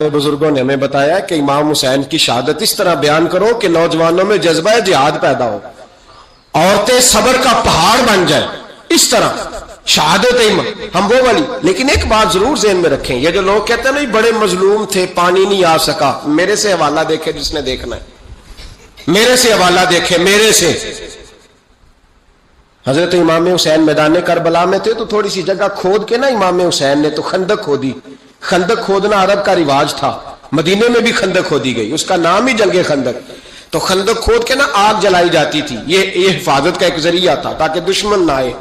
बुजुर्गों ने हमें बताया कि इमाम हुसैन की शहादत इस तरह बयान करो कि नौजवानों में जज्बा जिहाद पैदा हो, औरतें सब्र का पहाड़ बन जाए, इस तरह शहादत हम वो वाली। लेकिन एक बात जरूर ज़हन में रखें, ये जो लोग कहते हैं ना बड़े मजलूम थे पानी नहीं आ सका, मेरे से हवाला देखे जिसने देखना है, मेरे से हवाला देखे, मेरे से। हजरत इमाम हुसैन मैदान करबला में थे तो थोड़ी सी जगह खोद के ना इमाम हुसैन ने तो खंदक खोदी। खंदक खोदना अरब का रिवाज था, मदीने में भी खंदक खोदी गई, उसका नाम ही जंगे खंदक। तो खंदक खोद के ना आग जलाई जाती थी, ये हिफाजत का एक जरिया था ताकि दुश्मन ना आए।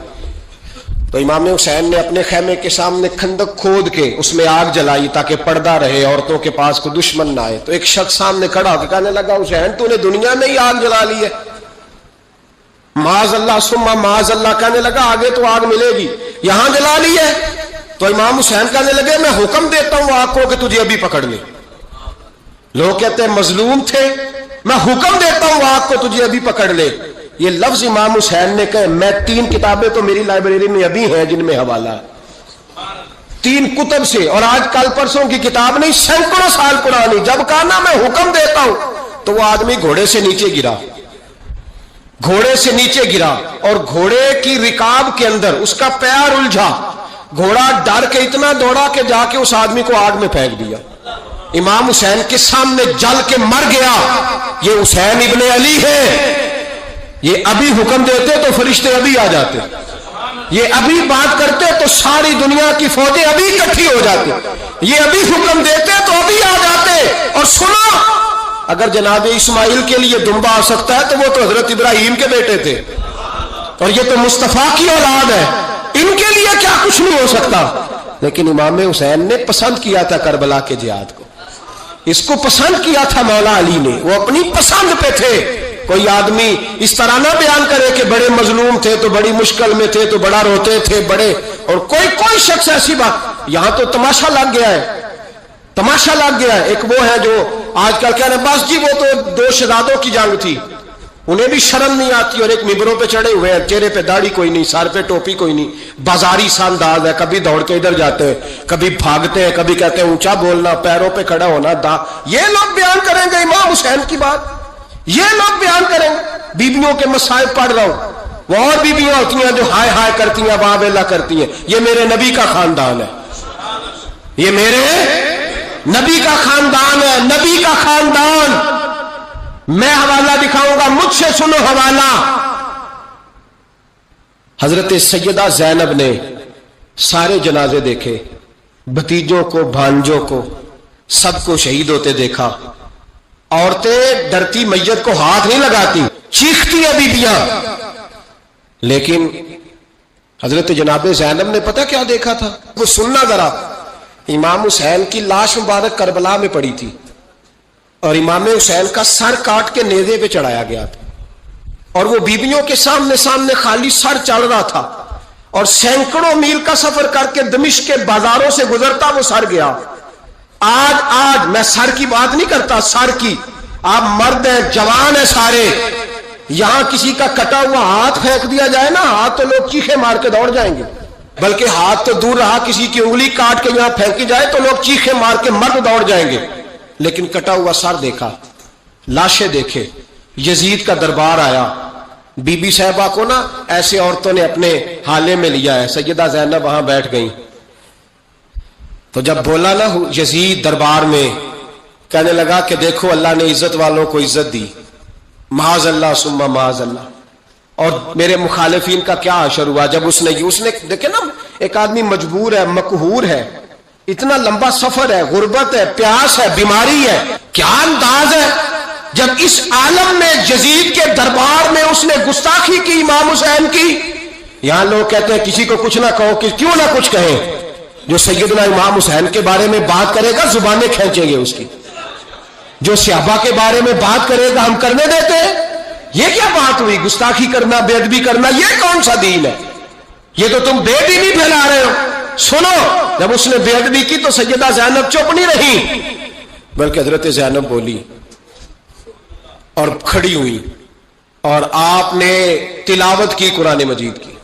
तो इमाम हुसैन ने अपने खैमे के सामने खंदक खोद के उसमें आग जलाई ताकि पर्दा रहे, औरतों के पास को दुश्मन ना आए। तो एक शख्स सामने खड़ा होकर कहने लगा, हुसैन तूने दुनिया में ही आग जला ली है। माज अल्लाह सुम्मा माज अल्लाह कहने लगा, आगे तो आग मिलेगी, यहां जला ली है। तो इमाम हुसैन कहने लगे, मैं हुक्म देता हूं आग को कि तुझे अभी पकड़ ले। लोग कहते हैं मजलूम थे, मैं हुक्म देता हूं आग को तुझे अभी पकड़ ले। ये लफ्ज इमाम हुसैन ने कहे। मैं 3 किताबें तो मेरी लाइब्रेरी में अभी हैं जिनमें हवाला है, 3 कुतब से, और आज कल परसों की किताब नहीं, सैकड़ों साल पुरानी। जब कहा ना मैं हुक्म देता हूं तो वो आदमी घोड़े से नीचे गिरा, घोड़े से नीचे गिरा, और घोड़े की रिकाब के अंदर उसका पैर उलझा। घोड़ा डर के इतना दौड़ा कि जाके उस आदमी को आग में फेंक दिया। इमाम हुसैन के सामने जल के मर गया। ये हुसैन इब्ने अली है, ये अभी हुक्म देते तो फरिश्ते अभी आ जाते, ये अभी बात करते तो सारी दुनिया की फौजें अभी इकट्ठी हो जाती, ये अभी हुक्म देते तो अभी आ जाते। और सुनो, अगर जनाब इस्माइल के लिए दुम्बा आ सकता है तो वो तो हजरत इब्राहिम के बेटे थे, और ये तो मुस्तफा की औलाद है, इनके लिए क्या कुछ नहीं हो सकता। लेकिन इमाम हुसैन ने पसंद किया था करबला के जिहाद को, इसको पसंद किया था मौला अली ने, वो अपनी पसंद पे थे। कोई आदमी इस तरह ना बयान करे कि बड़े मजलूम थे तो बड़ी मुश्किल में थे तो बड़ा रोते थे बड़े, और कोई शख्स ऐसी बात। यहां तो तमाशा लग गया है, तमाशा लग गया है। एक वो है जो आजकल कह रहे बस जी वो तो 2 शहजादों की जंग थी, उन्हें भी शर्म नहीं आती, और एक मिंबरों पे चढ़े हुए हैं, चेहरे पे दाढ़ी कोई नहीं, सर पे टोपी कोई नहीं, बाजारी सा अंदाज है, कभी दौड़ के इधर जाते हैं, कभी भागते हैं, कभी कहते हैं ऊंचा बोलना, पैरों पे खड़ा होना, ये लोग बयान करेंगे इमाम हुसैन की बात, ये लोग बयान करेंगे। बीबियों के मसाइब पढ़ रहा हूं, वो और बीबियां होती हैं जो हाय हाय करती हैं, वाह वेला करती हैं। ये मेरे नबी का खानदान है, ये मेरे नबी का खानदान है, नबी का खानदान। मैं हवाला दिखाऊंगा, मुझसे सुनो हवाला। हजरत सैयदा ज़ैनब ने सारे जनाजे देखे, भतीजों को, भांजों को, सबको शहीद होते देखा। औरतें डरती मैयत को हाथ नहीं लगाती, चीखती है बीबियां। लेकिन हजरत जनाब ज़ैनब ने पता क्या देखा था, वो सुनना जरा। इमाम हुसैन की लाश मुबारक करबला में पड़ी थी, और इमाम हुसैन का सर काट के नेज़े पे चढ़ाया गया था, और वो बीबियों के सामने सामने खाली सर चढ़ रहा था, और सैकड़ों मील का सफर करके दमिश्क के बाजारों से गुजरता वो सर गया। आज मैं सर की बात नहीं करता, सर की, आप मर्द हैं, जवान है सारे, यहां किसी का कटा हुआ हाथ फेंक दिया जाए ना, हाथ तो लोग चीखे मार के दौड़ जाएंगे, बल्कि हाथ तो दूर रहा, किसी की उंगली काट के यहां फेंकी जाए तो लोग चीखे मार के मर्द दौड़ जाएंगे। लेकिन कटा हुआ सर देखा, लाशें देखे। यजीद का दरबार आया, बीबी साहबा को ना ऐसे औरतों ने अपने हाले में लिया है, सैयदा ज़ैनब वहां बैठ गई। तो जब बोला ना यजीद दरबार में, कहने लगा कि देखो अल्लाह ने इज्जत वालों को इज्जत दी, माज अल्लाह सुम्मा माज अल्लाह। और मेरे मुखालिफिन का क्या असर हुआ जब उसने देखे ना, एक आदमी मजबूर है, मकहूर है, इतना लंबा सफर है, गुर्बत है, प्यास है, बीमारी है, क्या अंदाज है जब इस आलम में यजीद के दरबार में उसने गुस्ताखी की इमाम हुसैन की। यहां लोग कहते हैं किसी को कुछ ना कहो, कि क्यों ना कुछ कहें, जो सैयदना इमाम हुसैन के बारे में बात करेगा जुबानें खींचेंगे उसकी, जो सहाबा के बारे में बात करेगा हम करने देते हैं। ये क्या बात हुई, गुस्ताखी करना, बेअदबी करना, ये कौन सा दीन है? ये तो तुम बेदीनी फैला रहे हो। सुनो, जब उसने बेअदबी की तो सैयदा ज़ैनब चुप नहीं रही, बल्कि हजरत ज़ैनब बोली और खड़ी हुई, और आपने तिलावत की कुरान मजीद की,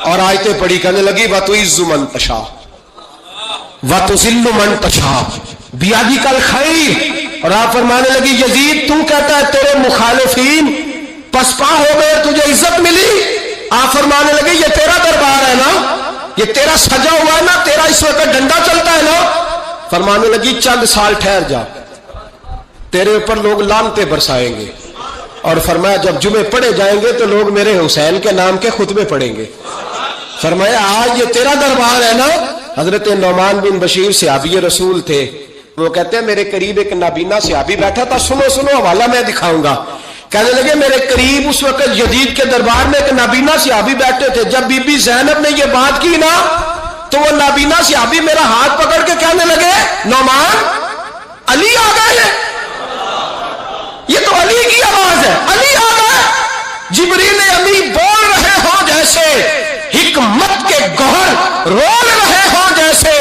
और आयतें पढ़ी, कहने लगी वतुइज़्ज़ु मन तशा वतुज़िल्लु मन तशा बियदिकल खैर। और आप फरमाने लगी यजीद तू कहता है तेरे मुखालिफीन पसपा हो गए, तुझे इज्जत मिली। आप फरमाने लगे ये तेरा दरबार है ना, ये तेरा सजा हुआ है ना, तेरा इस वक्त डंडा चलता है ना। फरमाने लगी चंद साल ठहर जा, तेरे ऊपर लोग लानते बरसाएंगे। और फरमाया जब जुमे पढ़े जाएंगे तो लोग मेरे हुसैन के नाम के खुतबे पढ़ेंगे। फरमाया आज ये तेरा दरबार है ना। हजरत नौमान बिन बशीर सहाबी रसूल थे, वो कहते हैं मेरे करीब एक नाबीना सहाबी बैठा था, सुनो सुनो हवाला मैं दिखाऊंगा। कहने लगे मेरे करीब उस वक्त यजीद के दरबार में एक नाबीना सहाबी बैठे थे। जब बीबी ज़ैनब ने ये बात की ना तो वो नाबीना सहाबी मेरा हाथ पकड़ के कहने लगे नौमान अली आ गए हैं, ये तो अली की आवाज है, अली आ गए। जिब्रील अमी बोल रहे हो जैसे, हिकमत के गौहर रोल रहे हो जैसे,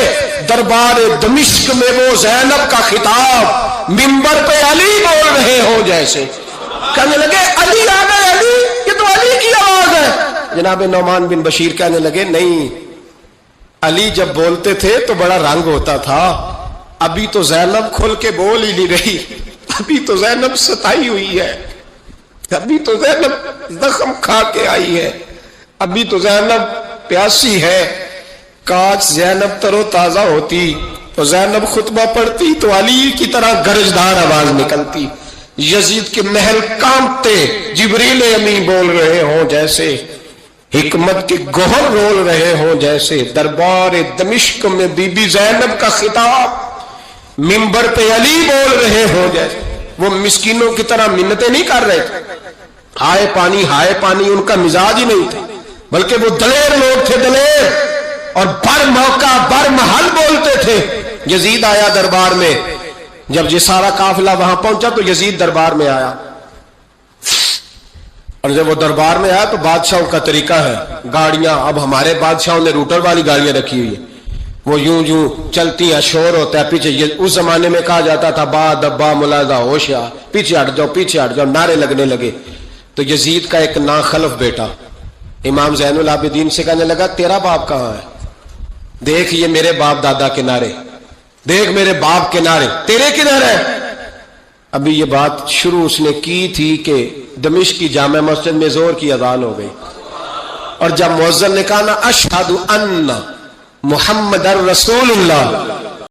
दरबार दमिश्क में वो ज़ैनब का खिताब मिंबर पे अली बोल रहे हो जैसे। कहने लगे अली आ गए, अली, ये तो अली की आवाज है। जनाब नौमान बिन बशीर कहने लगे नहीं, अली जब बोलते थे तो बड़ा रंग होता था, अभी तो ज़ैनब खुल के बोल ही नहीं रही, अभी तो ज़ैनब सताई हुई है, अभी तो ज़ैनब जख्म खा के आई है, अभी तो ज़ैनब प्यासी है। काश ज़ैनब तरो ताजा होती तो ज़ैनब खुतबा पढ़ती तो अली की तरह गरजदार आवाज निकलती। यजीद के महल कांपते, जिब्रील अमी बोल रहे हो जैसे, हिकमत के गोहर रोल रहे हो जैसे, दरबार दमिश्क में बीबी ज़ैनब का खिताब मिंबर पे अली बोल रहे हो जैसे। वो मिस्कीनों की तरह मिन्नतें नहीं कर रहे थे, हाय पानी उनका मिजाज ही नहीं था, बल्कि वो दलेर लोग थे, दलेर, और बर मौका बर महल बोलते थे। यजीद आया दरबार में, जब ये सारा काफिला वहां पहुंचा तो यजीद दरबार में आया, और जब वो दरबार में आया तो बादशाहों का तरीका है, गाड़ियां, अब हमारे बादशाहों ने रूटर वाली गाड़ियां रखी हुई है, वो यूं यूं चलती है, शोर होता है पीछे। उस जमाने में कहा जाता था बा दब्बा मुलाजा होशिया, पीछे हट जाओ पीछे हट जाओ, नारे लगने लगे। तो यजीद का एक नाखलफ बेटा इमाम ज़ैनुल आबिदीन से कहने लगा तेरा बाप कहाँ है, देख ये मेरे बाप दादा के नारे, देख मेरे बाप के नारे, तेरे किधर है। अभी ये बात शुरू उसने की थी कि दमिश्क की जामा मस्जिद में जोर की अजान हो गई, और जब मुअज्जिन ने कहा ना अशहदु अन्ना मुहम्मदर रसूलुल्लाह,